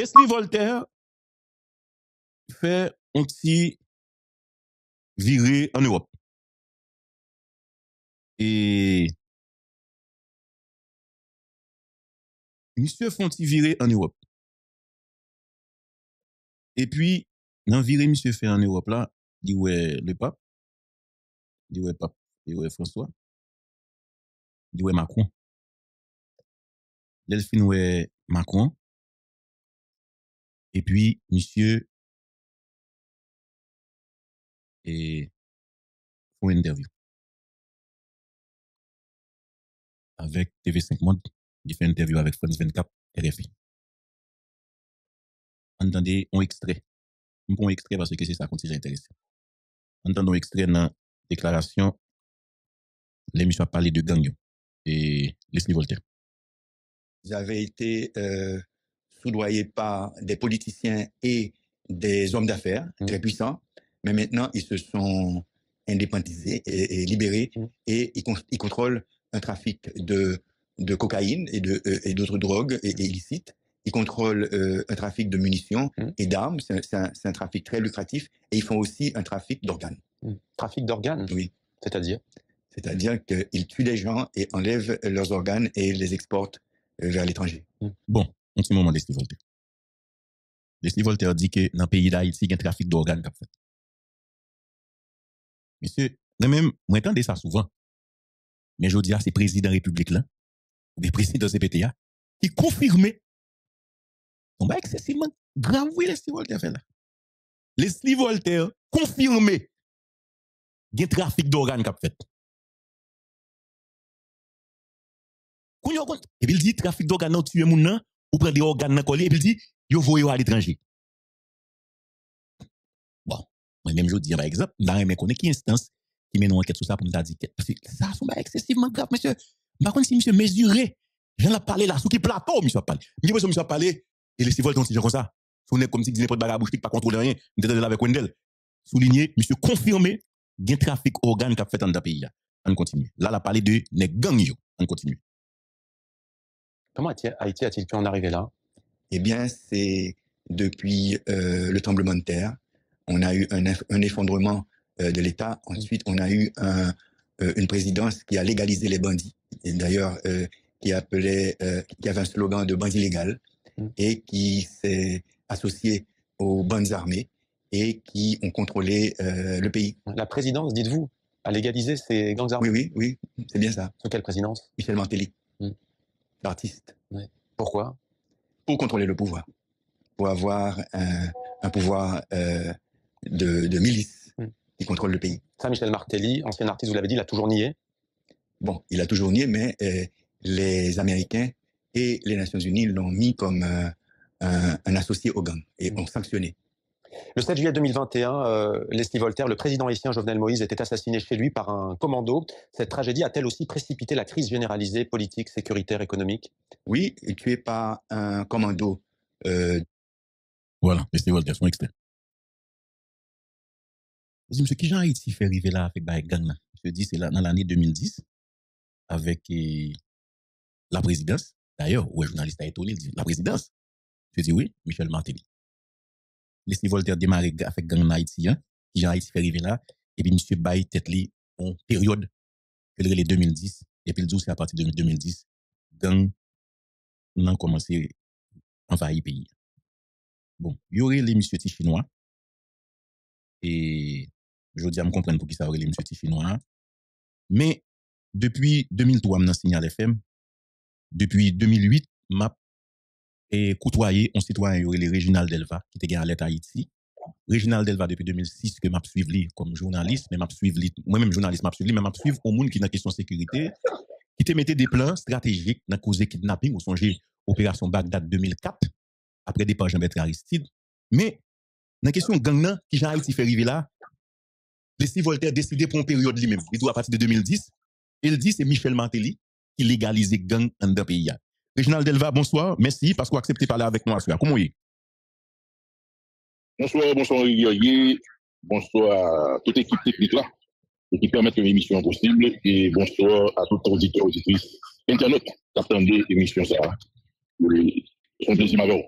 Leslie Voltaire fait un petit viré en Europe. Et monsieur Fonti viré en Europe. Et puis, dans le viré monsieur fait en Europe là, dit ouais le pape, dit ouais pape, dit ouais François, dit ouais Macron. L'elfine ouais Macron. Et puis, monsieur et font une interview avec TV5 Monde. Il fait une interview avec France 24, RFI. Entendez un extrait. Un bon extrait parce que c'est ça qu'on s'est intéressé. Entendons un extrait dans la déclaration. L'émission a parlé de gang et Leslie Voltaire. Ils avaient été soudoyés par des politiciens et des hommes d'affaires très puissants, mais maintenant ils se sont indépendantisés et libérés et ils contrôlent un trafic de cocaïne et d'autres drogues et illicites. Ils contrôlent un trafic de munitions et d'armes. C'est un trafic très lucratif et ils font aussi un trafic d'organes. Trafic d'organes? Oui. C'est-à-dire? C'est-à-dire qu'ils tuent des gens et enlèvent leurs organes et les exportent vers l'étranger. Bon, un petit moment Leslie Voltaire. Leslie Voltaire dit que dans le pays d'Haïti, il y a un trafic d'organes qu'a fait. Monsieur, moi-même, moi entendez ça souvent. Mais je dis à ces présidents de la République là, des présidents de CPTA, qui confirmaient. On va excessivement grave, oui, Leslie Voltaire fait là. Leslie Voltaire confirmé qu'il y a un trafic d'organes qu'a fait. Et puis il dit trafic d'organes non tuer moun nan ou prendre des organes nan collé et puis il dit yo voye à l'étranger. Bon, moi même je dis par exemple, dans mes connaît qui instance qui mène une enquête sur ça pour me dire parce que ça sont excessivement grave monsieur. Par contre si monsieur mesuré, j'en ai parlé là sur qui plateau monsieur a parlé. Monsieur a parlé et les civils ont dit comme ça. Sonné comme si disait pas de bagarre bouche pas contrôler rien, était là avec Wendell. Souligné monsieur confirmé gain trafic organes qu'a fait dans le pays. On continue. Là la parlé de les gangs yo. On continue. Comment Haïti a-t-il pu en arriver là? Eh bien, c'est depuis le tremblement de terre. On a eu un effondrement de l'État. Ensuite, on a eu une présidence qui a légalisé les bandits. Et d'ailleurs, qui avait un slogan de bandit légal et qui s'est associé aux bandes armées et qui ont contrôlé le pays. La présidence, dites-vous, a légalisé ces gangs armés? Oui, c'est bien ça. Sous quelle présidence? Michel Martelly. L'artiste. Oui. Pourquoi? Pour contrôler le pouvoir. Pour avoir un pouvoir de milice qui contrôle le pays. Ça, Michel Martelly, ancien artiste, vous l'avez dit, il a toujours nié? Bon, il a toujours nié, mais les Américains et les Nations Unies l'ont mis comme un associé au gang et ont sanctionné. Le 7 juillet 2021, Leslie Voltaire, le président haïtien Jovenel Moïse, était assassiné chez lui par un commando. Cette tragédie a-t-elle aussi précipité la crise généralisée, politique, sécuritaire, économique? Oui, tué par un commando. Voilà, Leslie Voltaire, son extrait. Je dis, monsieur, qui Jean Haïti fait arriver là avec Baïk Gang? Je dis, c'est là, dans l'année 2010, avec la présidence. D'ailleurs, ouais, journaliste a étonné, il dit, la présidence. Je dis, oui, Michel Martelly. Leslie Voltaire démarré avec gang haïtien, qui Jean Haïti fait arriver là, et puis monsieur Baye tête li en période que les 2010, et puis le 12 c'est à partir de 2010, gang n'a commencé à envahir le pays. Bon, il y aurait les monsieur chinois, et je dis à me comprendre pour qui ça aurait les monsieur chinois, mais depuis 2003, je Signal FM, depuis 2008, m'a côtoyé un citoyen, il y aurait les Réginald Delva, qui était à l'État Haïti. Réginald Delva, depuis 2006, que m'a suivi comme journaliste, mais m'a suivi, moi-même journaliste, m'a suivi, mais m'a suivi au monde qui dans la question de sécurité, qui te mettait des plans stratégiques dans la cause kidnapping, ou songez, opération Bagdad 2004, après départ Jean-Bertrand Aristide. Mais, dans la question gang, qui Jean Haïti fait arriver là, Leslie Voltaire décidé pour une période lui-même, il doit à partir de 2010, il dit c'est Michel Martelly qui légalise gang dans le pays. Réginald Delva, bonsoir, merci parce que vous acceptez de parler avec nous. Comment est-ce? Bonsoir Guerrier, bonsoir à toute l'équipe technique là, qui permet que l'émission possible, et bonsoir à tout auditeur, auditrice, internet, qui attendait l'émission ça. C'est un plaisir majeur.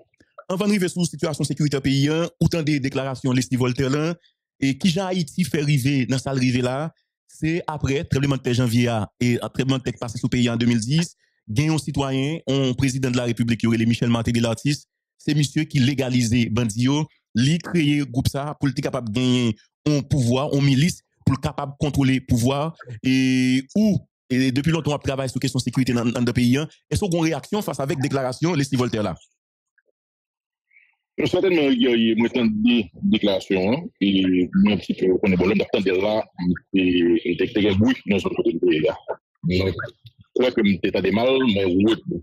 avant d'arriver sur la situation sécuritaire pays, autant des déclarations, Leslie Voltaire là, et qui Jean Haïti fait arriver dans salle rive là, c'est après tremblement de terre janvier et tremblement de terre passé sous pays en 2010, gagne un citoyen, un président de la République, qui aurait Michel Martelly l'artiste, c'est monsieur qui légalisé bandio, li créé groupe ça pour être capable de gagner un pouvoir, une milice pour capable de contrôler le pouvoir et depuis longtemps on travaille sur question de sécurité dans le pays. Est-ce qu'on a une réaction face avec déclaration Leslie Voltaire là? Certainement, il y a des déclarations, et un petit peu, on est bon, d'attendre là, et des bruits dans ce côté du pays là. Donc, je crois que c'est des mal, mais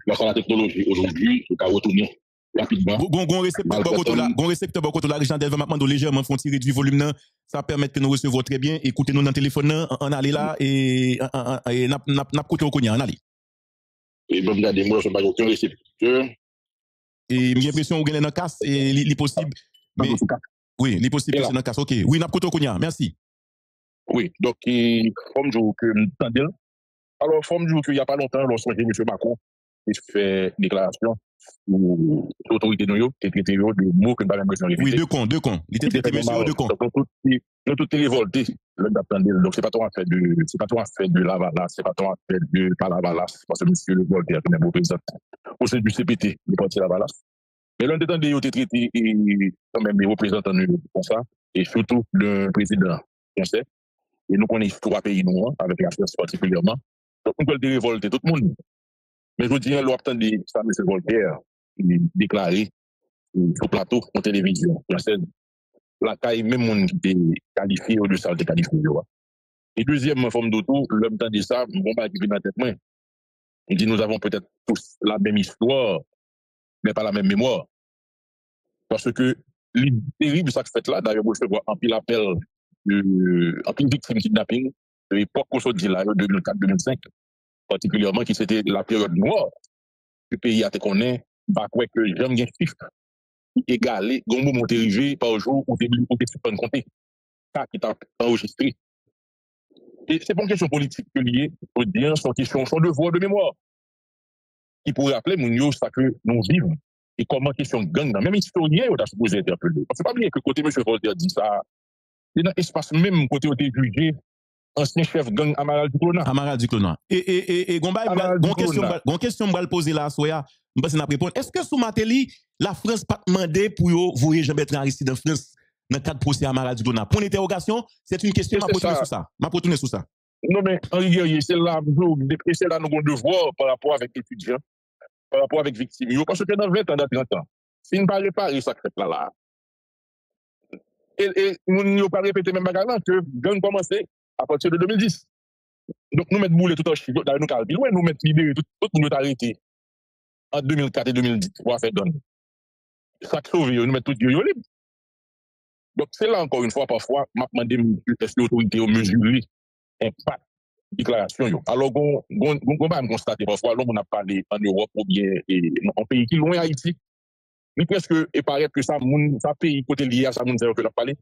grâce à la technologie aujourd'hui, on peut retourner rapidement. Gon récepteur beaucoup là, Richard Delva maintenant légèrement font tirer du volume, ça permet que nous recevons très bien. Écoutez-nous dans le téléphone, on allait là et n'a côté au cognac, on allait. Et bon, regardez, moi, je n'ai pas aucun récepteur. Et j'ai l'impression que vous avez un casse et il est possible. Mais, oui, il est possible que c'est un casse. Ok. Oui, n'a côté au cognac, merci. Oui, donc, comme je vous dis, alors, comme je vous dis, il n'y a pas longtemps, lorsque M. Macron a fait déclaration sur l'autorité de nous, et traité de mots que nous avons besoin de répéter. Oui, deux cons. Il était traité monsieur deux cons. Donc, tout est révolté. Donc, c'est pas ton affaire de Lavalas, c'est pas ton affaire de Palavalas, parce que monsieur le Voltaire, qui est même représentant au sein du CPT, du parti Lavalas. Mais l'un des temps, il a été traité, et quand même, les représentants comme ça, et surtout le président français. Et nous connaissons trois pays noirs, avec la France particulièrement. Donc, nous pouvons révolter tout le monde. Mais je vous dis, l'on attend ça, M. Voltaire, il est déclaré sur le plateau en télévision française. La taille, même monde qui est qualifié au dessus de qualifié. Et deuxième forme d'auto, l'homme t'a dit ça, bon, bah, qui vient dans la tête, moi. Il dit, nous avons peut-être tous la même histoire, mais pas la même mémoire. Parce que, le terrible, ça que fait là, d'ailleurs, je vois un pile appel, en pile victime kidnapping, de l'époque qu'on se dit là, 2004-2005, particulièrement, qui c'était la période noire. Le pays a été connu, bah, quoi que j'aime bien chiffre, égalé, gon moment arrivé par jour, au début, on peut pas compter. Ça qui t'a enregistré. Et c'est pas une question politique que liée, faut dire, c'est une question, son devoir de mémoire. Qui pourrait rappeler, mon ça que nous vivons. Et comment question gang, même historien, on a supposé interpeller. C'est pas bien que côté M. Voltaire dit ça, c'est dans l'espace même côté où tu es jugé, ancien chef gang Amaral Duclona. Amaral Duclona. Et gon question me poser là, soya, me passe na répondre. Est-ce que sous Martelly, la France pas demandé pour vous Jean-Bertrand Aristide en France dans le cadre de procès Amaral Duclona? Point d'interrogation, c'est une question, m'a retourner sur ça. Non, mais Henri Guerrier, c'est là, nous avons devoir par rapport avec étudiants, par rapport avec victimes. Parce que dans 20 ans, dans 30 ans, si nous ne pas réparer ça fait là, et nous n'avons pas répété même bagarre que gang commencé à partir de 2010. Donc nous mettons boulet tout en chiffre, nous calme. Ouais, nous mettons libérer tout le monde arrêté en 2004 et 2010 pour faire donner. Ça sauve, nous mettons tout libre. Donc c'est là encore une fois, parfois, m'a demandé est-ce que l'autorité a mesuré l'impact déclaration. Alors, on va constater parfois, on a parlé en Europe ou bien en pays qui loin Haïti. Mais presque, il paraît que ça pays côté lié à ça, moun que l'a parlé.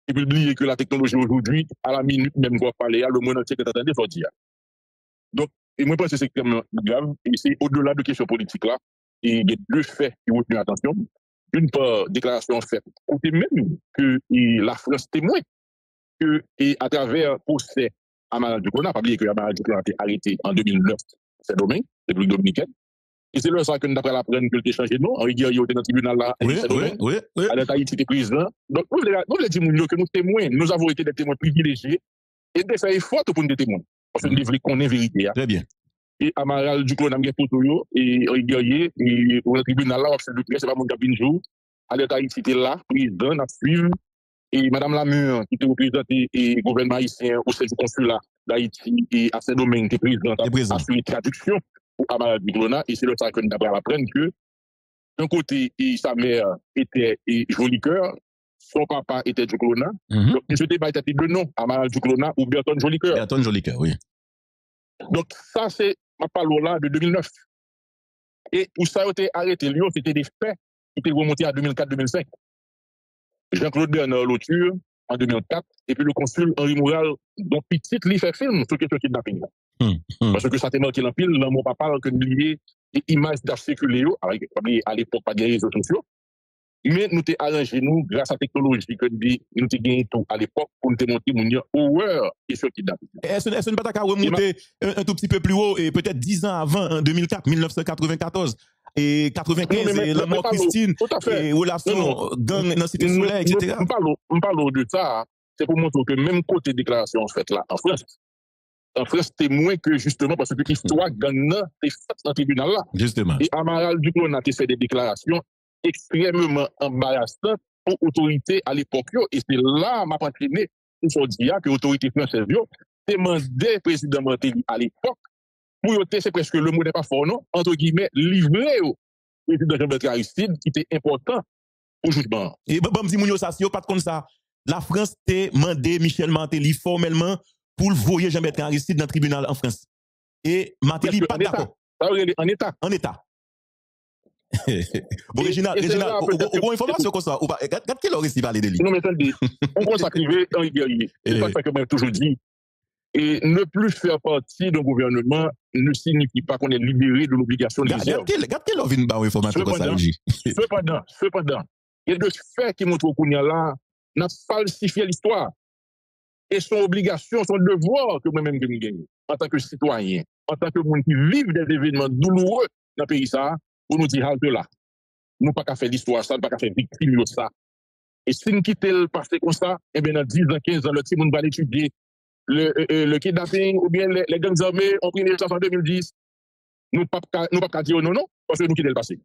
Et puis oublier que la technologie aujourd'hui, à la minute même qu'on va parler, le monde entier est attendu, faut dire. Donc, et moi, je pense que c'est extrêmement grave. Et c'est au-delà de questions politiques là. Et il y a deux faits qui ont retenu l'attention. D'une part, déclaration faite. Côté même que la France témoin que, et à travers procès Amaral Duclona, pas oublier que Amaral Duclona a été arrêté en 2009, c'est domaine, République dominicaine. Et c'est là ça que nous avons appris que le changé de nom. Henri Guerrier était dans le tribunal là, oui. À Haïti était président. Donc, nous voulons dire que nous témoins, nous avons été des témoins privilégiés et de faire effort pour nous des témoins. Parce que nous devons connaître la vérité. Très bien. Et Amaral Duclona a mis photo et Henri Guerrier, et au tribunal là, c'est pas mon cabine jour. À Haïti était là, président, à suivre. Et Mme Lamure, qui était représentée et gouvernement haïtien au sein du consulat d'Haïti et à Saint-Domingue, qui est présidente, a assuré traduction pour Amaral Duclona. Et c'est le ça que nous avons appris que, d'un côté, sa mère était Joli Cœur, son papa était Duclona. Donc, M. Débat était de nom, Amaral Duclona ou Berton Joli Cœur. Berton Joli Cœur, oui. Donc, ça, c'est ma parole là de 2009. Et pour ça, a été arrêté, c'était des faits qui étaient remontés à 2004-2005. Jean-Claude Bernard Lauture en 2004, et puis le consul Henri Moural, dont petit lui fait film sur question kidnapping. Parce que ça t'a marqué l'empile, dans mon papa, que nous lié et images d'à circuler, avec à l'époque, pas de réseaux sociaux. Mais nous t'ai arrangé, nous, grâce à la technologie que nous t'ai gagné tout à l'époque pour nous montrer mon horreur et ce qui date. Est-ce que ne pas qu'à remonter un tout petit peu plus haut et peut-être 10 ans avant, en 2004, 1994 et 95, et la mort Christine, et relation gang dans Cité Soleil, etc. On parle de ça, c'est pour montrer que même côté déclaration faite là en France, c'était moins que justement parce que l'histoire gagnant est faite dans le tribunal là. Justement. Et Amaral Duclos a fait des déclarations extrêmement embarrassantes pour l'autorité à l'époque. Et c'est là m'a entraîné pour se dire que l'autorité française demandait le président Martelly à l'époque pour c'est presque le mot n'est pas fort, non, entre guillemets, livrer au président Jean-Bertrand Aristide qui était important pour le jugement. Et bon, dit Mounio ça, si pas de comme ça, la France t'a demandé Michel Martelly formellement pour le voyer Jean-Bertrand Aristide dans le tribunal en France. Et Martelly pas d'accord. En état. En état. Bon, Réginald, au information comme ça, regarde quelle heure ici parler de lui. Non, mais attendez, on va s'activer dans les guerriers. C'est ça que moi toujours dit. Et ne plus faire partie d'un gouvernement ne signifie pas qu'on est libéré de l'obligation de réserve. Regarde quelle heure vient de information comme ça, Cependant, il y a deux faits qui montrent qu'on là n'a falsifié l'histoire. Et son obligation, son devoir que moi-même je gagne en tant que citoyen, en tant que monde qui vit des événements douloureux dans le pays, ça, pour nous dire, halte là. Nous pas qu'à faire l'histoire, ça, nous pas qu'à faire victime de ça. Et si nous quittons le passé comme ça, eh bien, dans 10 ans, 15 ans, le petit monde va l'étudier. Le kidnapping ou bien les gangs armés ont pris naissance en 2010. Nous pas qu'à dire non, parce que nous quittons le passé.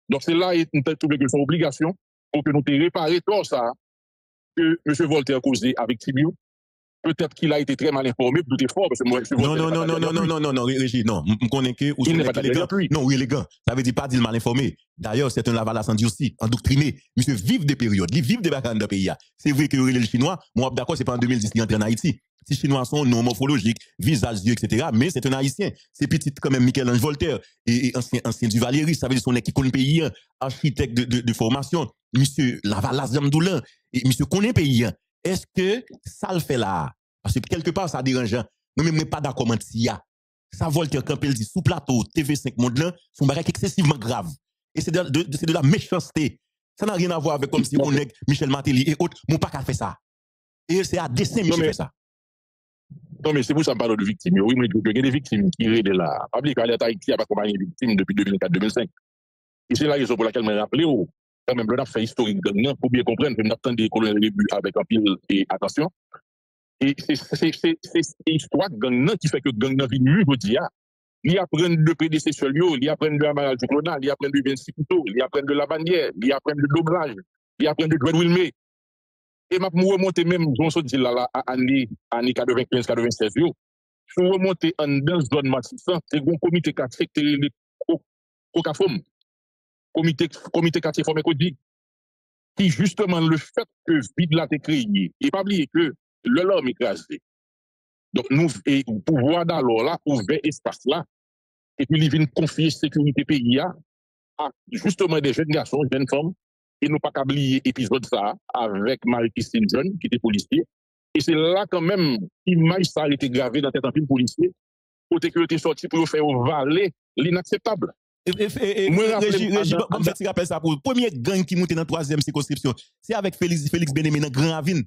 Donc, c'est là nous avons trouvé que c'est une obligation pour que nous te réparer tout ça que M. Voltaire a causé avec Tibio. Peut-être qu'il a été très mal informé, tout est fort, parce que moi, je Non, Régis, non, je connais que, il n'est pas élégant. Non, oui, élégant. Ça veut dire pas dire mal informé. D'ailleurs, c'est un Lavalas endurci, endoctriné. Monsieur vive des périodes, il vive des vacances de pays. C'est vrai que les Chinois, moi, d'accord, c'est pas en 2010 qu'il entre en Haïti. Si Chinois sont non morphologiques, visage, yeux, etc., mais c'est un Haïtien. C'est petit quand même Michel-Ange Voltaire, et ancien du Valéry, ça veut dire son équipe connaît pays, architecte de formation. Monsieur Lavalas Jamdoulan, et monsieur connaît pays. Est-ce que ça le fait là? Parce que quelque part, ça dérange. Nous même pas d'accord avec ça. Ça Voltaire, quand il dit sous plateau, TV5 Monde là, son bagage excessivement grave. Et c'est de la méchanceté. Ça n'a rien à voir avec comme si on est Michel Martelly et autres. Mon pas qu'à faire ça. Et c'est à dessein Michel fait ça. Non, mais c'est pour ça que je parle de victimes. Oui, mais il y a des victimes qui sont là. Rappelez qu'à l'État Haïti a pas accompagné les victimes depuis 2004-2005. Et c'est la raison pour laquelle je me rappelle, quand même, le fait historique gagnant, pour bien comprendre que nous attendons des colonies au début avec un pile et attention. Et c'est l'histoire gagnant qui fait que gagnant vit mieux aujourd'hui. Il apprend de prédécesseurs, il apprend de Amaral Duclos, il apprend de Vinci Couteau, il apprend de Lavandière, il apprend de Doblage, il apprend de Dwayne Wilmé. Et je remonte même, je me dis là, à l'année 95-96, je remonte en dans zone Matissan, c'est un comité quartier qui est le COCAFOM, comité quartier formé Codi, qui justement le fait que vide là été créé, et pas oublier que l'homme est écrasé. Donc nous, et pouvoir d'alors là, ouvert espace là, et puis il vient confier sécurité pays à justement des jeunes garçons, jeunes femmes, et nous pas oublier l'épisode ça avec Marie-Christine John, qui était policier. Et c'est là quand même, l'image ça a été gravée dans la tête d'un film policier, côté que était sorti pour faire valer l'inacceptable. Régis, on fait rappel ça pour le premier gang qui monte dans la 3e circonscription, c'est avec Félix Bien-Aimé dans Grand Ravine.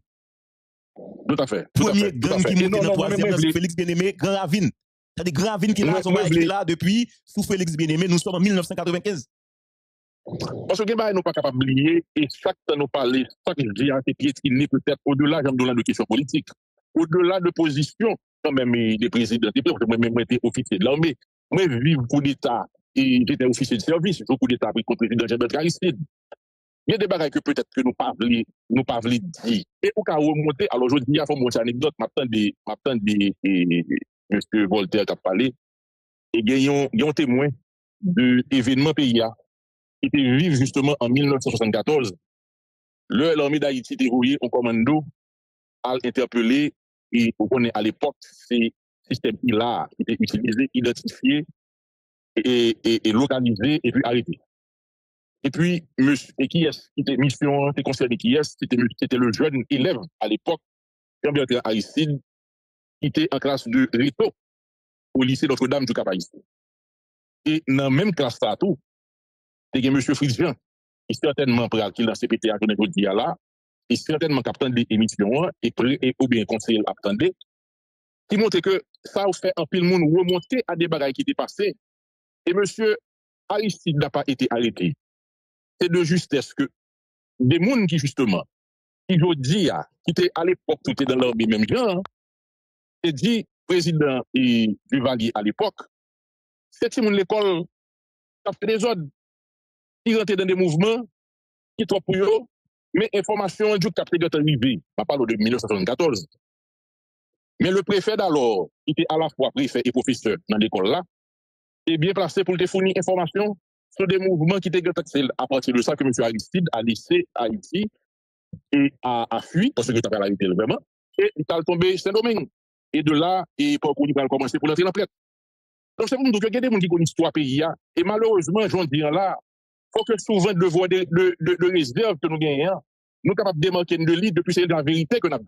Tout à fait. Premier gang qui monte dans la 3e, c'est Félix Bien-Aimé, Grand Ravine. C'est-à-dire Grand Ravine qui est là depuis sous Félix Bien-Aimé, nous sommes en 1995. Parce que nous pas capable d'oublier, et chaque temps nous parler, chaque jour, c'est piétiner peut-être au-delà de questions politiques, au-delà de position, quand même, des présidents, moi-même été officier de l'armée, moi, vivre coup d'État, et j'étais officier de service, je coup d'État avec le président Jean-Bertrand Aristide. Il y a des bagages que peut-être que nous pas voulu dire. Et au cas où remonter, alors je dis, il faut montrer une anecdote, m'attend des M. Voltaire qui a parlé, et il y a un témoin de l'événement PIA, qui était vivre justement en 1974. L'armée d'Haïti était rouillée au commando, à interpeller, et on connaît à l'époque, ces systèmes ILA qui étaient utilisés, identifiés, et localisés, et puis arrêtés. Et puis, et qui est-ce qui était mission, qui concerné qui est-ce, c'était le jeune élève à l'époque, Jean-Bertrand Aristide, qui était en classe de Réto, au lycée Notre-Dame du Cap-Haïtien. Et dans la même classe, ça tout, il y a M. Fritz Jean, qui certainement prêt qui dans CPT à connaître dit là, et certainement captant des émissions, et ou bien conseiller attendait, qui montre que ça a fait un pile monde remonter à des bagailles qui étaient passées. Et M. Aristide n'a pas été arrêté. C'est de justesse que des gens qui, justement, qui aujourd'hui, qui étaient à l'époque, tout était dans leur même genre, et dit, président et Duvalier à l'époque, c'est monde l'école, ça fait des ordres, qui rentrent dans des mouvements, qui sont pour eux, mais information du cap est arrivé. On parle de 1974. Mais le préfet d'alors, qui était à la fois préfet et professeur dans l'école là, est bien placé pour te fournir information sur des mouvements qui étaient à partir de ça que M. Aristide a laissé Haïti et a fui, parce que tu as l'arrêté vraiment, et il a tombé Saint-Domingue. Et de là, et pour qu'on va commencer pour l'entrer dans la plainte. Donc c'est pour nous que il y a des gens qui connaissent l'histoire pays, et malheureusement, j'en dis là, il faut que souvent le devoir de réserve que nous gagnons, nous sommes capables de démarquer de lit depuis c'est la vérité que nous avons.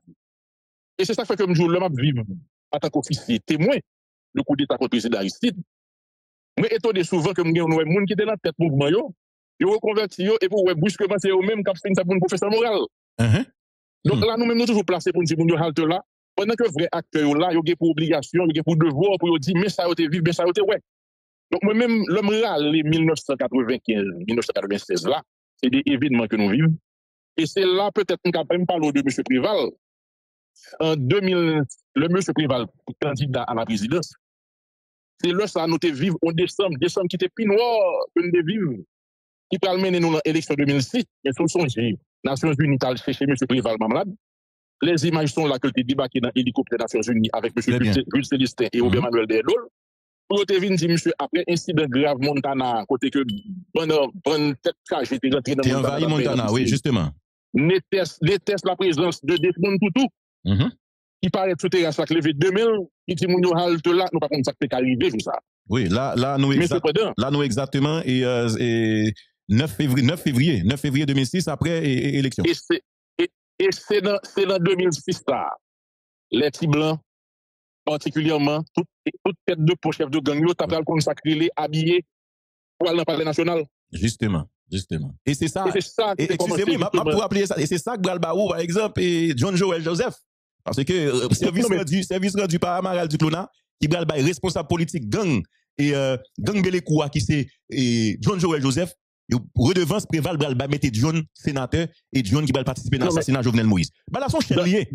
Et c'est ça qui fait que nous l'homme vivre en tant qu'officier témoin le coup d'État contre le président Aristide. Mais étonné souvent que nous avons des gens qui étaient dans la tête mouvement, ils reconvertis, et pour brusquement, c'est eux-mêmes qui ont fait une professeur moral. Donc là, nous-mêmes, nous toujours placés pour nous dire, nous halte là, pendant que vrai acteur là, ils ont pour obligation, ils ont pour devoir, pour dire, mais ça a été vivre, mais ça a été ouais. Donc moi-même, l'homme là, les 1995, 1996 là, c'est des événements que nous vivons. Et c'est là, peut-être, qu'on peut même parler de M. Préval. En 2000, le M. Préval, candidat à la présidence, c'est là ça nous vivre en décembre qui était plus noir que nous vivre, qui peut mener nous dans l'élection 2006, mais sous son les Nations Unies ont cherché M. Préval malade. Les images sont là que tu débarqué dans l'hélicoptère des Nations Unies avec M. Jules Célestin et Robert Manuel Derdol. Pour te venir dire, monsieur, après incident grave Montana, côté que pendant tête cage, j'étais rentré dans Montana. Envahi Montana, oui, justement. Déteste la présence de Desmond Tutu, qui paraît sous terrasse la levé 2000, qui dit, mon halte là, nous pas comme ça qui est arrivé, tout ça. Oui, là, nous exactement, et 9 février 2006, après élection. Et c'est dans 2006 là, les petits blancs, particulièrement, toute tête de pour chef de gang, ils ont consacré les habillés pour aller dans le palais national. Justement. Et c'est ça. Excusez-moi, pour rappeler ça. Et c'est ça que Bralbaou, par exemple, et John Joel Joseph. Parce que service rendu par Amaral Duclona, qui Bralba est responsable politique gang, et gang Belekoua, qui c'est John Joel Joseph, redevance Préval Bralba mettait John sénateur et John qui va participer dans l'assassinat de Jovenel Moïse. Bah là, son chien lié.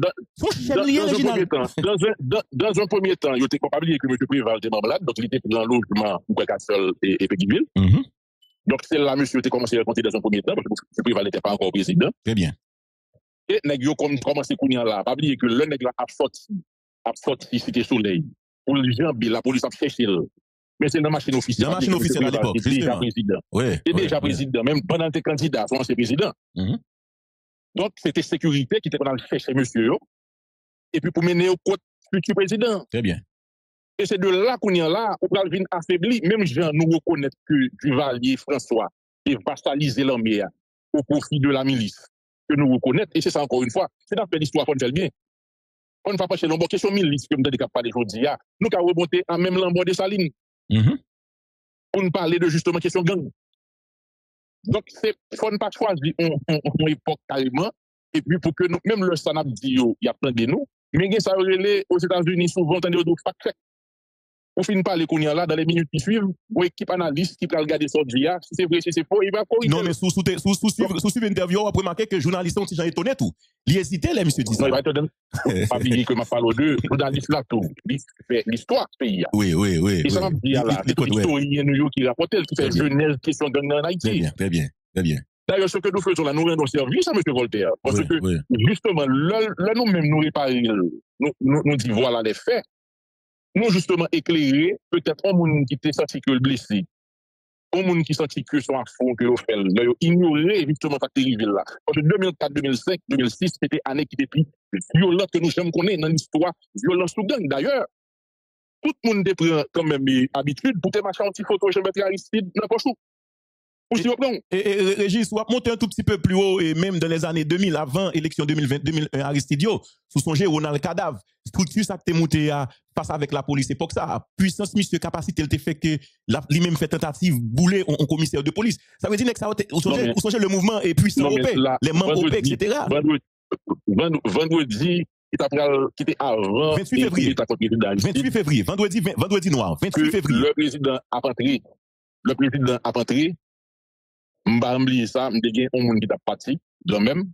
Dans un premier temps, il était capable que M. Préval était malade, donc il était dans le logement pour Cassel et Péguiville. Donc c'est là, monsieur, était commencé à raconter dans un premier temps, parce que M. Préval n'était pas encore président. Très bien. Et nèg yo commencé à là, pas oublier que le nèg là a sorti Cité Soleil. Pour les gens, la police a cherché. Mais c'est dans la machine officielle. Dans la machine officielle à l'époque. C'est déjà président. C'est déjà président. Même pendant tes candidats, c'est président. Donc, c'était sécurité qui était pendant le chercher monsieur. Et puis pour mener au côté futur président. Très bien. Et c'est de là qu'on est là, où on vient affaibli. Même gens nous reconnaissent que Duvalier François est vassalisé l'armée au profit de la milice. Que nous reconnaissons. Et c'est ça encore une fois. C'est dans l'histoire qu'on fait bien. On ne va pas chez l'ombre. Question milice, comme nous avons parlé aujourd'hui. Nous avons remonté en même l'ombre de Saline. Pour nous parler de justement question gang. Donc, il faut ne pas choisir une époque carrément, et puis pour que nous, même le Sanab dit, il y a plein de nous, mais ça relève aux États-Unis souvent, on entend des fact-check. Pour finir par les qu'on y a là, dans les minutes qui suivent, ou équipe analyste qui va regarder ça, si c'est vrai, si c'est faux, il va corriger. Non, mais sous suivre l'interview, on va remarquer que les journalistes ont déjà étonné tout. Il hésitait, les monsieur dit ça. Non, il va étonner. Pas oublier que ma parole de journaliste là, tout. L'histoire du pays. Oui. Et ça m'a dit là, c'est l'historien qui rapporte, qui fait jeunesse, question gang en Haïti. Très bien. D'ailleurs, ce que nous faisons là, nous rendons service à M. Voltaire. Parce que, justement, là, nous-mêmes, nous réparer, nous disons, voilà les faits. Nous, justement, éclairer, peut-être, un monde qui était senti que le blessé, un monde qui sentit que son affront, que l'on fait, ignorer, justement, cette terrible là. Parce que 2004, 2005, 2006, c'était année qui était plus violente que nous jamais connaître dans l'histoire, violence sous gang. D'ailleurs, tout le monde prend quand même habitude pour te marcher un petit photo, je vais Aristide, n'importe où. Et Régis, on va monter un tout petit peu plus haut, et même dans les années 2000, avant l'élection 2020, 2001, Aristidio, sous son Ronald Cadavre. structure ça que t'es monté à face avec la police, c'est pour que ça, puissance, monsieur, capacité, elle te fait que lui-même fait tentative, bouler en commissaire de police. Ça veut dire que ça, vous songez le mouvement est puissant au paix, les membres au paix, etc. Vendredi, qui était avant 28 février. 28 février, vendredi noir, 28 février. Le président a rentré, m'ba oublier ça, m'te gen un monde qui t'a parti, de même,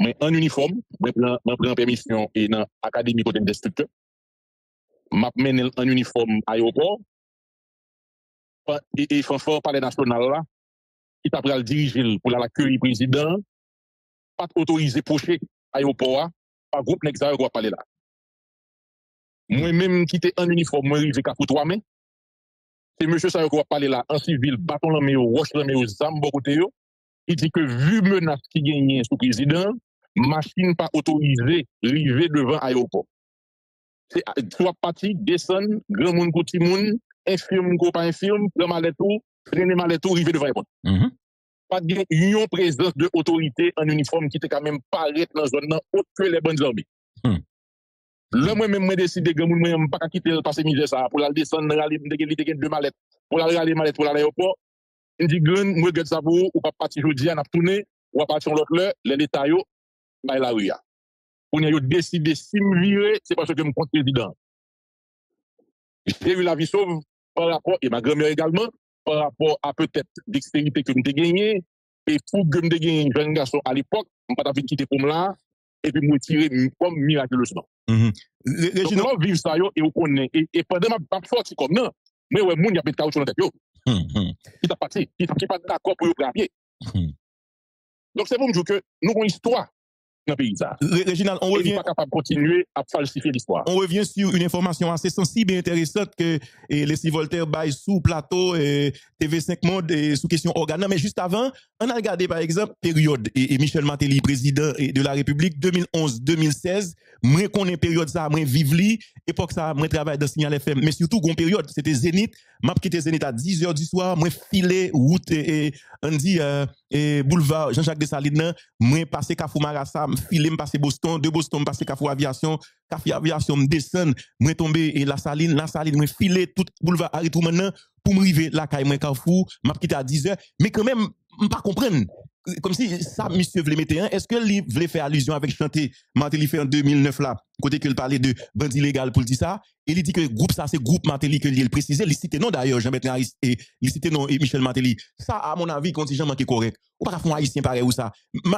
mais en uniforme, m'prend permission et dans académie côté d'instructeur. M'a mené en uniforme à l'aéroport et fanfare palais national là qui t'a pral diriger pour l'accueillir président pas autorisé procher aéroport pas groupe nèg ça quoi parler là. Moi même qui était en uniforme moi rivé ka toi mais c'est monsieur ça quoi parler là en civil bâton la main roche la main zam bon côté yo il dit que vu menace qui gagne sous président machine pas autorisée rivé devant aéroport. C'est soit parti descendre grand monde petit monde infirme ko pas infirme prend malette tout freiner malette tout rivé devant aéroport. Pas de union présence de autorité en uniforme qui était quand même paraître dans zone nan autre que les bonnes armées. Là moi même moi décidé que moi pas quitter passer misère ça pour la descendre raller deux mallettes pour la raller malette pour l'aéroport. Il dit grand moi regarde ça pour ou pas partir aujourd'hui on a tourné ou pas partir l'autre l'heure les détails ba la rue. On a décidé si me virer c'est parce que me compte président. J'ai eu la vie sauve par rapport et ma grand-mère également par rapport à peut-être dextérité que nous avons gagné et pour que nous avons gagné un jeune garçon à l'époque, on n'a pas quitter pour là et puis me retirer comme miraculeusement. Donc, on vivre ça et on connaît. Et pendant ma sortie comme non, mais ouais, moun y a pas de caoutchouc dans la tête. Qui t'a parti, qui pas d'accord pour le gravier. Donc, c'est pour me dire que nous avons une histoire dans le pays. Réginald, on revient. Pas capable de continuer à falsifier l'histoire. On revient sur une information assez sensible et intéressante que Leslie Voltaire baille sous plateau TV5 Monde et sous question organe. Mais juste avant, on a regardé par exemple période et Michel Martelly, président de la République 2011-2016. Moi connais période ça, moi vive li, époque ça, moi travaille dans Signal FM, mais surtout gon période, c'était Zénith, m'a quitté Zénith à 10h du soir, moi filé route et on dit boulevard Jean-Jacques Dessalines, moi passé Carrefour Marassa, filé me passer Boston, de Boston me passer Carrefour Aviation, Carrefour Aviation me descend, moi tomber et la saline, moi filé tout boulevard Harry Truman pour me river la caille moi Carrefour, m'a quitté à 10h, mais quand même pas comprendre comme si ça monsieur voulait mettre est-ce que lui voulait faire allusion avec chanter Martelly fait en 2009 là côté qu'il parlait de bandit légal pour dire ça et il dit que groupe ça c'est groupe Martelly que il précisé il citait non d'ailleurs Jean-Bertrand Harris et il citait non et Michel Martelly ça à mon avis contingent manqué correct ou pas font haïtien pareil ou ça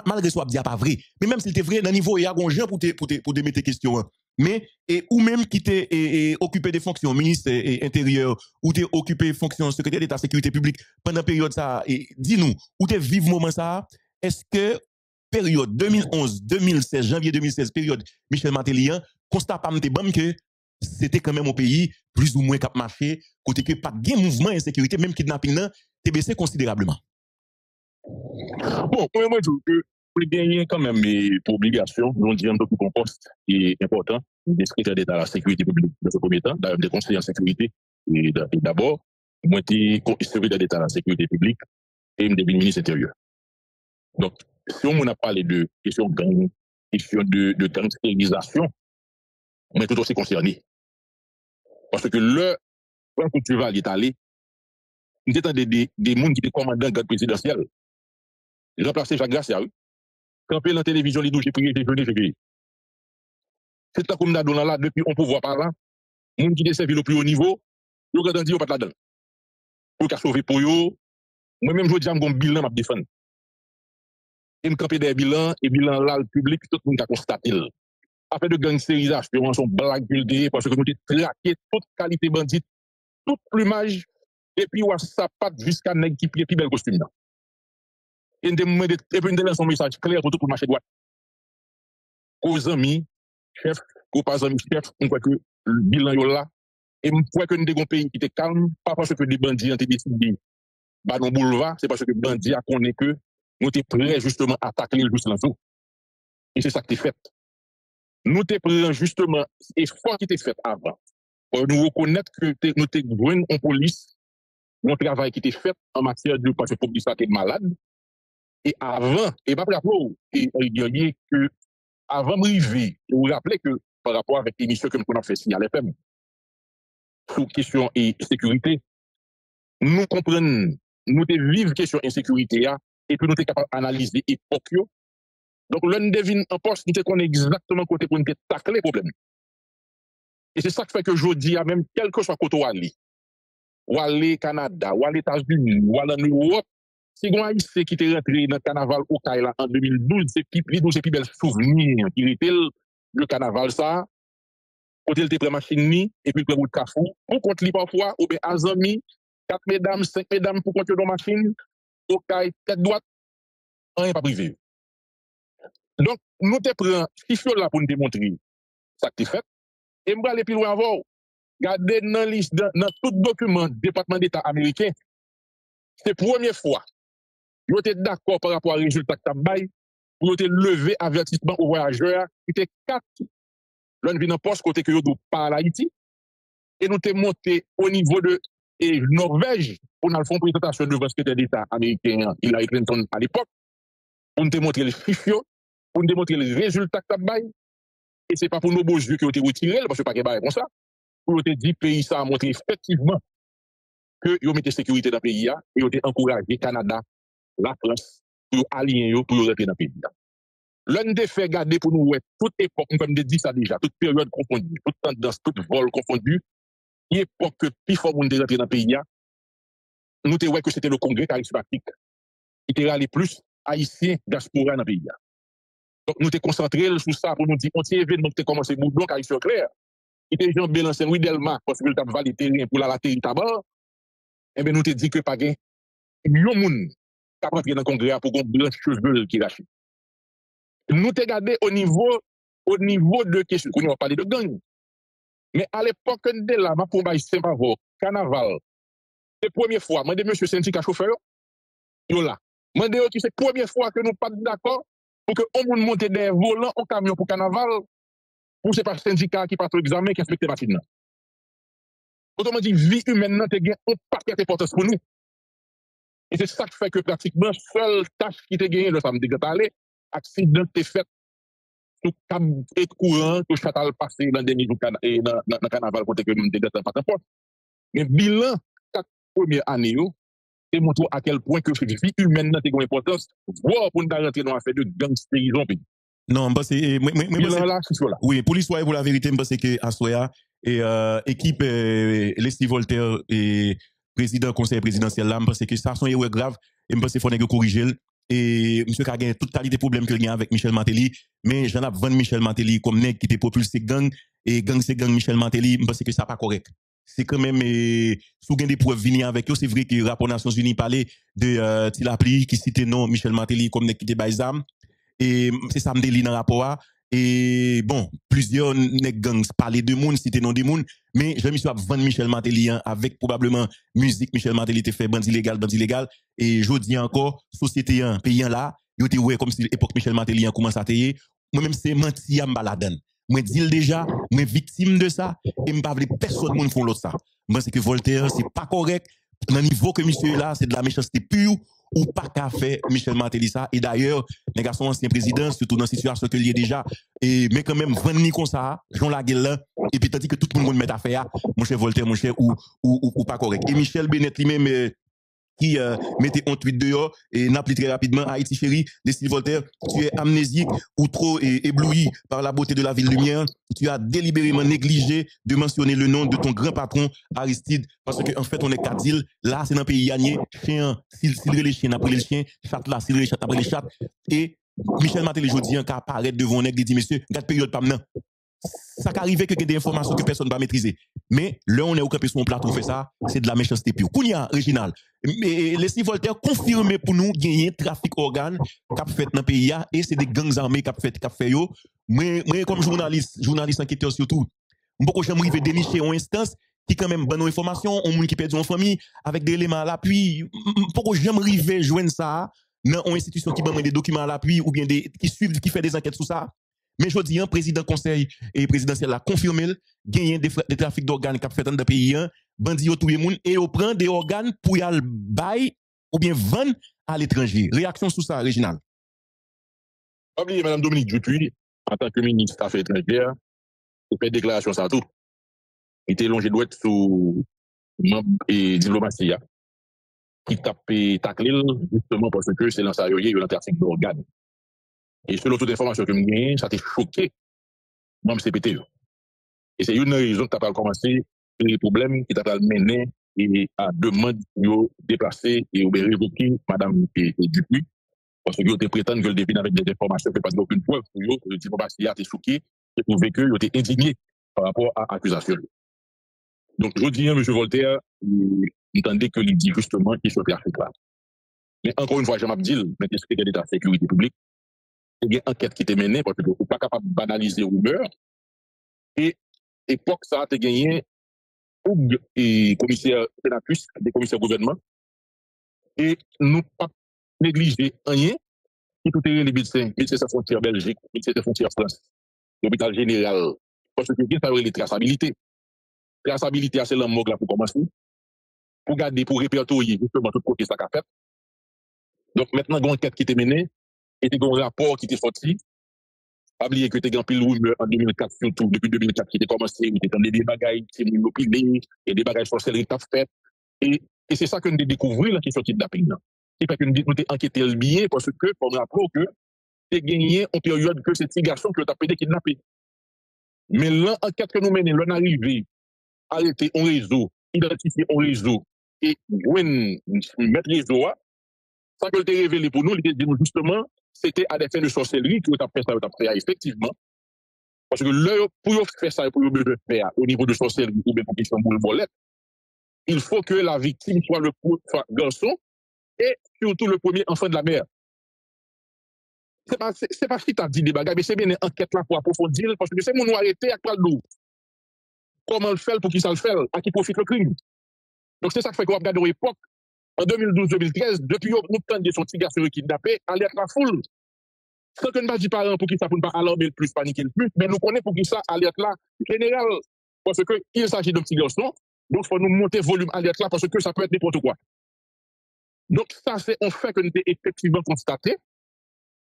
malgré soit dire pas vrai mais même s'il était vrai dans niveau il y a gon gens pour te mettre question mais ou même qui t'es occupé des fonctions ministre intérieur ou t'es occupé fonction secrétaire d'État sécurité publique pendant période ça et dis-nous où t'es vive moment ça est-ce que période 2011-2016 janvier 2016 période Michel Martelly constat pas m'te bon que c'était quand même au pays plus ou moins cap marché côté que pas de mouvement insécurité même kidnapping là t'es baissé considérablement. Bon moi je que pour gagner quand même pour obligation nous dit un peu plus qu'on poste et important des secrétaires d'État à la sécurité publique dans ce premier temps d'ailleurs des conseillers en sécurité et d'abord moi j'étais secrétaire d'État à la sécurité publique et me devenu ministre intérieur. Donc si on a parlé de question gang, question de gangstérisation, on est tout aussi concerné parce que le quand tu vas y aller nous étions des gens qui étaient commandants garde présidentielle remplacer Jacques Garcia camper dans la télévision, les douches prier, déjeuner, c'est là comme nous avons là, depuis on pouvoir par là, les gens qui desservent au plus haut niveau, ils ont dit, ils pas là-dedans. Pour qu'à sauver pour eux, moi-même, je dis, j'ai un bilan à défendre. Et me camper des bilans, et bilan là, le public, tout le monde a constaté. Après de gangstérisation, son blague parce que nous avons traqué toute qualité bandite, toute plumage, et puis ça patte jusqu'à nèg qui pied, puis bel costume. Et puis nous avons un message clair pour tout le marché droit. Aux amis, chef, aux pas amis, chef, on voit que le bilan est là. Et on voit que nous avons un pays qui était calme, pas parce que des bandits ont décidé dans le boulevard, c'est parce que les bandits ont connu que nous étions prêts justement à attaquer le juste dans tout. Et c'est ça qui est fait. Nous étions prêts justement, et fois qui était fait avant, pour nous reconnaître que nous étions besoin en police, un travail qui était fait en matière de parce que pour ça était malade. Et avant, et pas rapport, et il y a que avant de arriver, vous vous rappelez que par rapport avec l'émission que nous avons fait Signal FM. Sur question et sécurité, nous comprenons, nous vivons question insécurité, et puis nous sommes capables d'analyser l'époque. Donc, l'un devine en poste, nous connaissons exactement côté pour nous tacler les problèmes. Et c'est ça qui fait que je dis, même quel que soit côté ou aller Canada, ou aller États-Unis, ou aller en Europe, si on a ici qui est rentré dans le carnaval au Kaila en 2012, c'est plus bel souvenir qui était le carnaval ça, côté le pré machine ni, et puis le route Carrefour, on compte li parfois, ou bien Azami, 4 mesdames, 5 mesdames pour compter dans la machine, au Kaila, tête droite, rien pas privé. Donc, nous te prenons chiffre là pour nous démontrer ça qui est fait, et nous allons aller plus loin avant. Regardez dans liste, dans tout document du département d'État américain, c'est la première fois, ils étaient d'accord par rapport au résultat que tu as bail, pour te lever avertissement aux voyageurs, qui étaient 4, l'un vient en poste côté que nous pas Haïti, et nous te monté au niveau de Norvège, pour nous faire une présentation devant le secrétaire d'État américain, Hillary Clinton à l'époque, pour nous te montrer les chiffres, pour nous démontrer les résultats que tu as bail, et ce n'est pas pour nos beaux yeux qui ont été retirés, parce que pas qu'il comme ça, pour te dire pays ça a montré effectivement que ils ont mis sécurité dans le pays et ils ont encouragé le Canada, la France, pour aligner pour rentrer dans le pays. L'un des faits garder pour nous, toute époque, comme je dis ça déjà, toute période confondue, toute tendance, toute vol confondue, l'époque que plus fort monde rentrer dans le pays, nous te que c'était le Congrès charismatique qui était allé plus haïtien diaspora dans le pays. Donc nous te concentrés sur ça pour nous dire, on tient événement qui commencé mouvement car il soit clair. Il était Jean Bélancin, Louis Delma, parce que tu as validé terrain pour la terre tabac, et bien nous te dit que pas gain, yon moun, qui a rentré dans le Congrès pour qu'on blanche cheveux qui rachète. Nous te gardé au niveau de question, on va parler de gang. Mais à l'époque de là, ma pour bailler simple avant, carnaval, c'est la première fois, moi de monsieur syndicat chauffeur, yo là. Moi de c'est la première fois que nous pas d'accord pour que on monte des volants au camion pour carnaval, pour ce pas syndicat qui passe l'examen qui respecte la machine. Autrement dit, vie humaine, tu as un paquet d'importance pour nous. Et c'est ça qui fait que pratiquement, seule tâche qui t'a gagné, le samedi que tu allé, accident t'es fait, tout câble et courant, tout chatal passé dans des niveaux et dans le carnaval pour que nous t'es pas n'importe. Mais bilan, 4 premières années, c'est montré à quel point que vie humaine n'a pas d'importance, voire pour nous rentrer dans l'affaire de gangstérisme. Non, c'est oui, pour l'histoire et pour la vérité, je pense que Assoya et équipe Leslie Voltaire et président conseil présidentiel là, je pense que ça sont erreurs graves et je pense qu'il faut corriger et monsieur a gagné toute qualité de problème qu'il y a avec Michel Martelly, mais j'en ai 20 Michel Martelly comme nèg qui était propulsé gang et gang c'est gang Michel Martelly, je pense que ça pas correct. C'est quand même sous gain des preuves venir avec eux, c'est vrai que le rapport Nations Unies parlait de Tilapli qui citait non Michel Martelly comme nèg qui était baïzam. Et c'est ça me délit dans le rapport. Et bon, plusieurs gangs parlaient de monde, c'était non des monde, mais je me suis vendre Michel Martelly avec probablement musique. Michel Martelly était fait bandit illégal. Et je dis encore, société pays là, il était ouais comme si l'époque Michel Martelly commence à tailler. Moi-même, c'est menti à m'baladen. Moi, dis déjà, moi, victime de ça, et je ne personne ne font l'autre ça. Moi, c'est que Voltaire, c'est pas correct. Dans le niveau que monsieur est là, c'est de la méchanceté pure. Ou pas qu'à faire Michel Martelly ça. Et d'ailleurs, les garçons anciens présidents, surtout dans la situation qu'il y a déjà, mais quand même, 20 comme ça, Jean la gueule là, et puis tandis que tout le monde met à faire, mon cher Voltaire, mon cher, ou pas correct. Et Michel Bennett lui-même, qui mettait un tweet dehors et n'appelait très rapidement Haïti chérie, Leslie Voltaire, tu es amnésique ou trop ébloui par la beauté de la ville lumière, tu as délibérément négligé de mentionner le nom de ton grand patron Aristide, parce que en fait on est 4 îles, là c'est dans le pays gagné, chien, s'il les chiens après les chiens, chat là, s'il les chats après les chats, et Michel Martelly aujourd'hui qui apparaît devant nèg dit monsieur, garde période pas maintenant. Ça qu'arrive que des informations que personne ne va maîtriser. Mais là, on est au campé sur un plateau, on fait ça, c'est de la méchanceté pure. Kounia, Réginal, mais Leslie Voltaire confirme pour nous gagner trafic organes qu'a fait dans le pays et c'est des gangs armés qu'a fait yo. Mais comme journaliste enquêteur surtout, beaucoup j'aimerais dénicher une instance qui quand même bonne information, on monde qui perd en famille avec des éléments à l'appui. Pourquoi j'aimerais joindre ça dans une institution qui donne des documents à l'appui ou bien qui suivent, qui fait des enquêtes sur ça. Mais je dis, un président conseil et présidentiel a confirmé gagner des trafics d'organes qu'a fait dans le pays, bandit tout le monde et on prend des organes pour y aller bail ou bien vendre à l'étranger. Réaction sur ça, Réginal. Oubliez Mme Dominique Dupuis, en tant que ministre des Affaires étrangères, il fait déclaration ça tout. Il était longé douette sous membre et diplomatie, qui tapait taclé justement parce que c'est l'ensayeur, il y a trafic d'organes. Et selon toute information que je gagne, ça t'a choqué, même CPT. Et c'est une raison que tu as commencé les problèmes qui t'a mené et à demande de déplacer et de révoquer Madame Dupuis, parce que vous prétendez que le devine avec des informations que pas d'aucune preuve pour vous, que le diplomatie a été choqué et prouvé que vous êtes indigné par rapport à l'accusation. Donc, je dis, M. Voltaire, entendez que il dit justement qu'il se trafic là. Mais encore une fois, Jean Abdil, mais le secrétaire d'État sécurité publique, il y a une enquête qui était menée parce que vous n'êtes pas capable de banaliser les rumeurs. Et époque, ça a été gagné et commissaire sénatus, des commissaires gouvernement. Et nous pas négliger rien qui tout est les médecins sans frontières Belgique, médecins sans frontières France, l'hôpital général. Parce que ça veut les traçabilités. Traçabilité, c'est l'homme là pour commencer. Pour garder, pour répertorier justement tout côté ça qu'a fait. Donc maintenant, il y a une enquête qui était menée, et il y a un rapport qui était sorti. Pas oublier que tu as pile rumeur en 2004, surtout depuis 2004 qui était commencé, il était des bagailles qui sont opinés, et des bagages sorcelleries qui fait. Et c'est ça que nous avons découvert là, qui est sorti de la pays. Qui fait que nous avons enquêté le bien, parce que, pour nous rappeler que tu as gagné en période que c'est ces garçons qui ont été kidnappés. Mais l'enquête que nous menons, l'on arrivé, arrêter un réseau, identifier un réseau, et mettre réseau, ça que le révélé pour nous, il dit justement, c'était à des fins de sorcellerie que vous avez fait ça, effectivement. Parce que l'heure, pour faire ça, pour faire au niveau de sorcellerie, ou bien pour question de volette, il faut que la victime soit le garçon et surtout le premier enfant de la mère. C'est pas si tu as dit des bagages, mais c'est bien une enquête là pour approfondir, parce que c'est mon arrêté à quoi nous. Comment le faire, pour qui ça le fait, à qui profite le crime. Donc c'est ça qui fait qu'on regarde à l'époque, en 2012-2013, depuis nous prendre des petits garçons kidnappés, aller à la foule. Sans que nous ne pas pour qui ça, pour ne pas alarmer le plus, paniquer le plus, mais nous connaissons pour qui ça, alerte là, général. Parce qu'il s'agit de petits garçons, donc il faut nous monter volume alerte là, parce que ça peut être n'importe quoi. Donc ça, c'est un fait que nous avons effectivement constaté,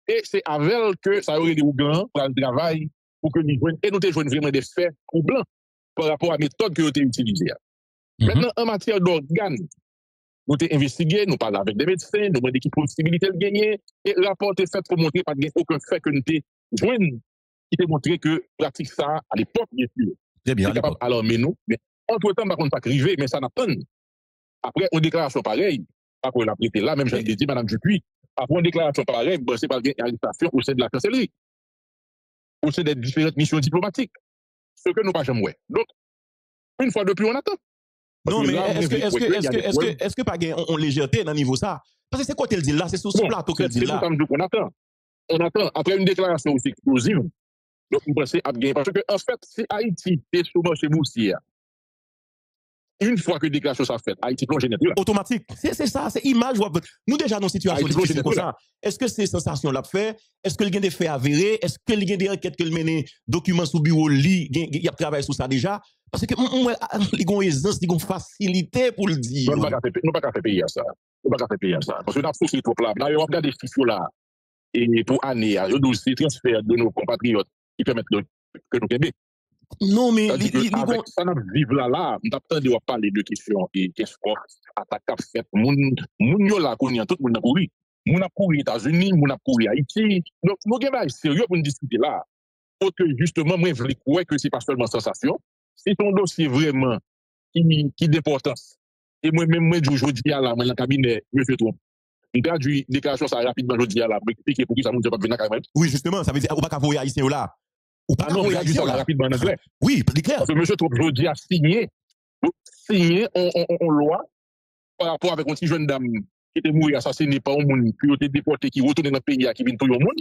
et c'est avec que ça aurait des ouglans pour le travail, pour que nous jouions, et nous avons vraiment des faits troublants par rapport à la méthode que nous avons utilisée. Maintenant, en matière d'organes, nous avons investigué, nous parlons avec des médecins, nous demandons qui possibilité de gagner, et le rapport est fait pour montrer pas aucun fait que nous avons joué, qui te montré que pratique ça à l'époque, bien sûr. Très bien. C'est capable d'alarmer nous, mais entre-temps, par contre, pas arrivé, mais ça n'attend. Après, une déclaration pareille, après la prêté là, même j'ai dit, Madame Dupuis, après une déclaration pareille, c'est pas une arrestation au sein de la chancellerie, au sein des différentes missions diplomatiques. Ce que nous pas jamais. Donc, une fois de plus, on attend. Non, mais est-ce que pas on légèreté dans le niveau ça? Parce que c'est quoi qu'elle dit là? C'est sur ce plateau qu'elle dit là. C'est tout qu'on attend. On attend, après une déclaration aussi explosive, donc on pense à gagner. Parce que, en fait, si Haïti est sur le marché boursier, une fois que la déclaration s'est faite, Haïti plonge net. Automatique. C'est ça, c'est image. Nous déjà dans une situation difficile comme ça. Est-ce que ces sensations l'a fait? Est-ce que il y a des faits avérés? Est-ce que il y a des enquêtes que le mène, documents sous bureau, il y a travaillé sur ça déjà? Parce que moi, il y a une aisance, il y a une facilité pour le dire. Nous ne pouvons pas faire payer ça. Nous ne pouvons pas faire payer ça. Parce que nous avons souci trop là. D'ailleurs, on regarde des fichiers là. Et pour année, il y a des transferts de nos compatriotes qui permettent que nous payions. Non, mais avec ça, nous vivons là, nous attendons à parler de questions et qu'est-ce qu'on attaque à faire. Moun yo là, tout le monde a couru. Moun a couru aux États-Unis, moun a couru à Haïti. Donc, nous avons sérieux pour nous discuter là. Pour que justement, moi, je crois que ce n'est pas seulement sensation. C'est un dossier vraiment qui d'importance. Et moi-même, moi, je dis à la, dans le cabinet, M. Trump, je traduis déclaration ça rapidement, je dis à la, pour expliquer pour qui ça ne peut pas venir à. Oui, justement, ça veut dire, on ne va pas voyer haïtien là. Non, je dis ça rapidement en anglais. Oui, c'est clair. Parce que M. Trump, je dis, a signé une loi par rapport avec une petite jeune dame qui était morte assassinée par un monde, qui a été déporté, qui retourne dans le pays, qui vient tout le monde.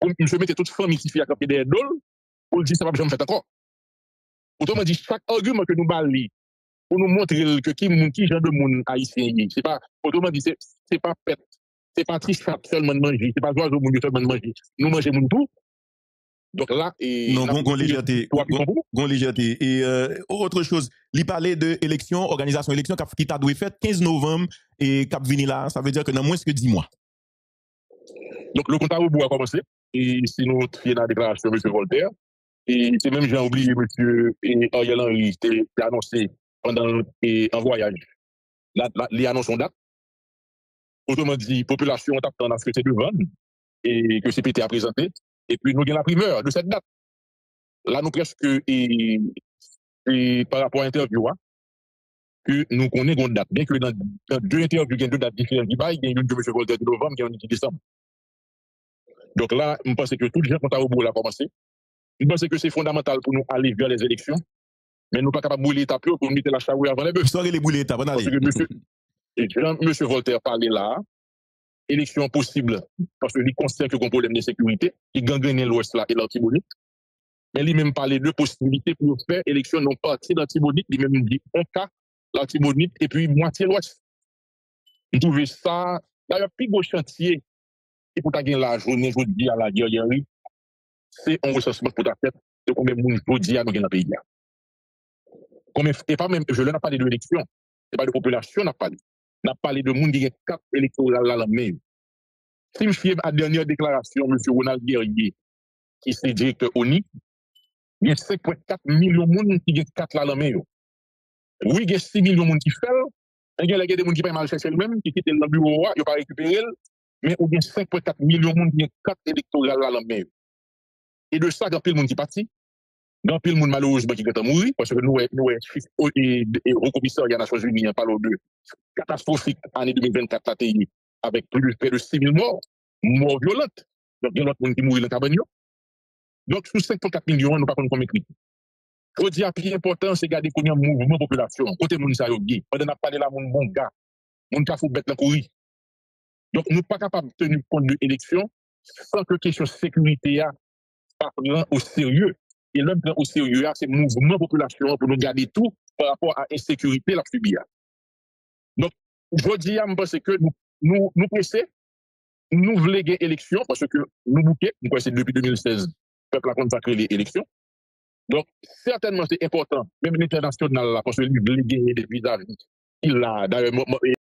Comme je mettais toute famille qui fait à camper des dollars, pour dire ça va jamais faire encore. Autrement dit, chaque argument que nous baillons pour nous montrer que qui genre de monde haïtien, c'est pas, autrement dit, c'est pas pète, c'est pas triste seulement de manger, c'est pas oiseau monde seulement de manger. Nous mangeons tout. Donc là, non, gon légèreté. Et autre chose, il parlait de élection, organisation élection qui t'a dû faire 15 novembre et cap vini là, ça veut dire que dans moins que 10 mois. Donc le compte à rebours a commencé et si nous trions la déclaration de M. Voltaire, Et c'est même, j'ai oublié, monsieur Ariel Henry, c'était annoncé pendant un voyage. Là, les annonces sont date. Autrement dit, population attend à ce que c'est devant et que CPT a présenté. Et puis, nous avons la primeur de cette date. Là, nous presque, et par rapport à l'interview, que nous connaissons une date. Bien que dans deux interviews, il y a deux dates différentes qui baillent, il y a une de M. Voltaire de novembre, il y a une de décembre. Donc là, je pense que tout le gens qui ont au bout là commencé. Je pense que c'est fondamental pour nous aller vers les élections, mais nous ne sommes pas capables de brûler l'étape pour nous mettre la charrue avant les bœufs. Soirée les brûler l'étape, on Parce allait. que monsieur Voltaire parlait là, élection possible, parce qu'il conscient qu'il y a un problème de sécurité, qui gangrène l'Ouest là et l'Antibonite. Mais il même parlait de possibilités pour faire élection non pas l'Antibonite, il même dit un cas, l'Antibonite, et puis moitié l'Ouest. Vous trouvez ça, d'ailleurs, plus gros chantier, et pour gagner la journée, je dis à la guerre, c'est un recensement pour ta tête de combien de monde je dis à nous dans le pays. Et pas même, je n'ai pas parlé de l'élection, c'est pas de population, on a parlé. On a parlé de monde qui a 4 électorales là, mais si je fais à la dernière déclaration, M. Ronald Guerrier, qui est directeur ONI, il y a 5,4 millions de monde qui ont 4 là, mais oui, il y a 6 millions de monde qui fait, il y a des gens qui peuvent mal chercher eux-mêmes, qui quittent le bureau, ils n'ont pas récupéré, mais il y a 5,4 millions de monde qui ont 4 électorales là, mais et de ça, il y a plus de monde qui est parti. Dans le monde, malheureusement, qui est mort, parce que nous, au commissariat des Nations Unies, on parle de catastrophique année 2024 avec près de 6 000 morts violentes. Donc, il y a d'autres monde qui mourent dans le cabane. Donc, sur 5,4 millions, nous ne pouvons pas combien de je dis, le plus important, c'est garder un mouvement de population. Côté moun sa yo gay. On n'a pas de la moun bon gars. Moun ka fou bête la courir. Donc, nous ne sommes pas capables de tenir compte de l'élection sans que la question de sécurité prenne au sérieux. Et l'homme prend au sérieux, c'est le mouvement de population pour nous garder tout par rapport à l'insécurité, la subir. Donc, je dis, je pense que nous pressés, nous voulons gagner l'élection parce que nous bouquets, nous c'est depuis 2016, le peuple a consacré les élections. Donc, certainement, c'est important, même l'international, parce que nous voulons gagner des visages. Il a, d'ailleurs,